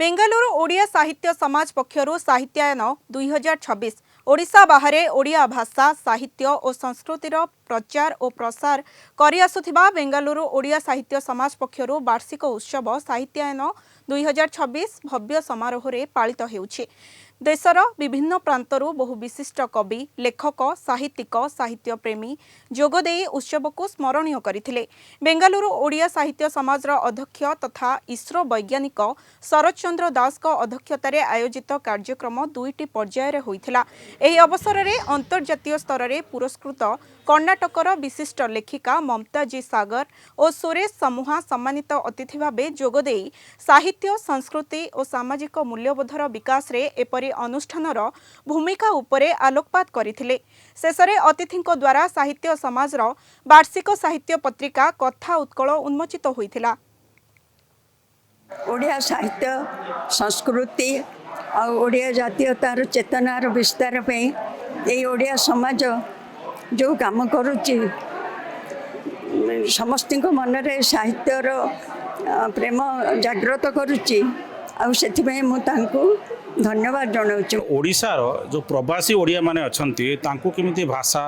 बेंगालुरु ओडिया साहित्य समाज पक्षरु साहित्यायन 2026 ओडिशा बाहरे ओडिया भाषा साहित्य और संस्कृतिर प्रचार और प्रसार करि आसुथिबा बेंगालुरु ओडिया साहित्य समाज पक्षरु वार्षिक उत्सव साहित्यायन 2026 भव्य समारोह रे पालित हेउछि। देशर विभिन्न प्रांतरु बहु विशिष्ट कवि लेखक साहित्यिक साहित्य प्रेमी जोगदेई उत्सव को स्मरणीय करथिले। बेंगालुरु ओडिया साहित्य समाज अध्यक्ष तथा इसरो वैज्ञानिक शरद चंद्र दास अध्यक्षतार आयोजित कार्यक्रम दुईटी पर्यायर होइथिला। एही अवसर में अंतर्जातीय स्तर में पुरस्कृत कर्णाटकर विशिष्ट लेखिका ममता जी सागर और सुरेश समूहा सम्मानित अतिथि भावे जोगदेई साहित्य संस्कृति और सामाजिक मूल्यबोधर विकास रे एपरि अनुष्ठानर भूमिका उपरे आलोकपात करथिले। शेषरे अतिथिंक द्वारा साहित्य समाजर वार्षिक साहित्य पत्रिका कथा उत्कल उन्मोचित होइथिला। ओडिया साहित्य संस्कृति और ओडिया जातीयतार चेतनार विस्तार पे ये ओडिया समाज जो काम करुच्ची समस्त मन रे साहित्यर प्रेम जागृत करुच्ची धन्यवाद जनाऊँ। ओडिशार जो प्रवासी ओडिया माने अछंती तांको केमिति भाषा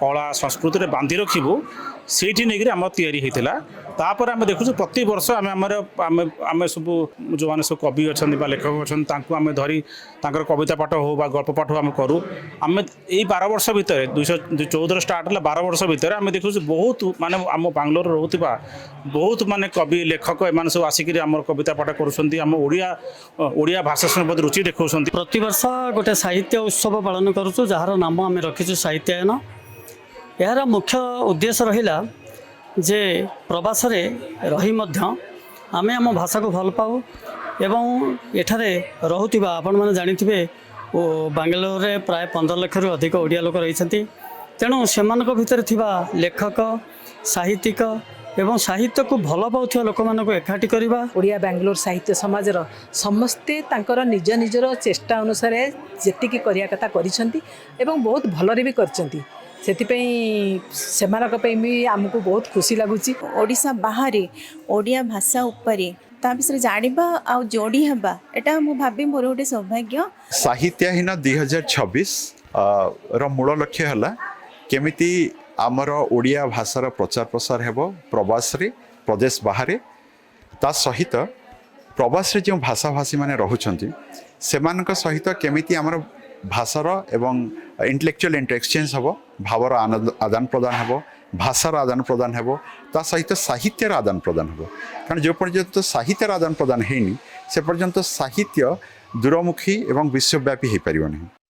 कला संस्कृति रे बांधी रखिबु सेठी नेगिरि आम तयारी हेतिला। तापर आम देखु प्रति वर्ष आम आम सब जो मैंने सब कवि अच्छा लेखक अच्छा तांको आम धरी तांकर कविता पाठ हो बा गल्प पाठ आम करूँ। आम यही 12 वर्ष भितर 2014 स्टार्ट है 12 वर्ष भितर आम देखु बहुत माने आम बांग्लोर रोकवा बहुत माने कवि लेखक एम सब आसिक आम कविता पाठ करुँच ओडिया भाषा संबंध रुचि देखा। प्रति वर्ष गोटे साहित्य उत्सव पालन करुँ जार नाम आम रखीचु साहित्यायन। यार मुख्य उद्देश्य रहिला जे प्रवास रे रही मध्य आमे आम भाषा को भल पाऊ एवं एठारे रहुतिबा आपण माने जानिथिबे बांग्लोर रे प्राय 15 लाख रु अधिक ओडिया लोक रहिसंती। तेणु सेमानक भितर थिबा लेखक साहित्यिक एवं साहित्य को भल पाउथिबा लोक मानको एकाठी करिबा। ओडिया बेंगलोर साहित्य समाजर समस्ते तांकर निज निजर चेष्टा अनुसार जेतिकी करिया कथा करिसंती एवं बहुत भलरे भी करचंती। से भी आमको बहुत खुशी लगुच। ओडिशा बाहर ओडिया भाषा उपरे ता विषय जानिबा आ जोड़ी हबा एटा मु भाबी मोर गोटे सौभाग्य। साहित्यहीन 2026 रो मूल लक्ष्य हला केमिति आमर ओडिया भाषार प्रचार प्रसार हेबो प्रवास रे प्रदेश बाहर ता सहित प्रवास रे जो भाषा भाषी माने रहुचंती सेमानक सहित केमिति आमर भाषार एवं इंटेलेक्चुअल इंटरएक्सचेंज हम भावर आदान प्रदान हम भाषार आदान प्रदान हम ता सहित साहित्यर आदान प्रदान हम कारण जो पर्यंत साहित्यर आदान प्रदान हैनी से पर्यंत साहित्य दूरमुखी एवं विश्वव्यापी हो पारिबो नहीं।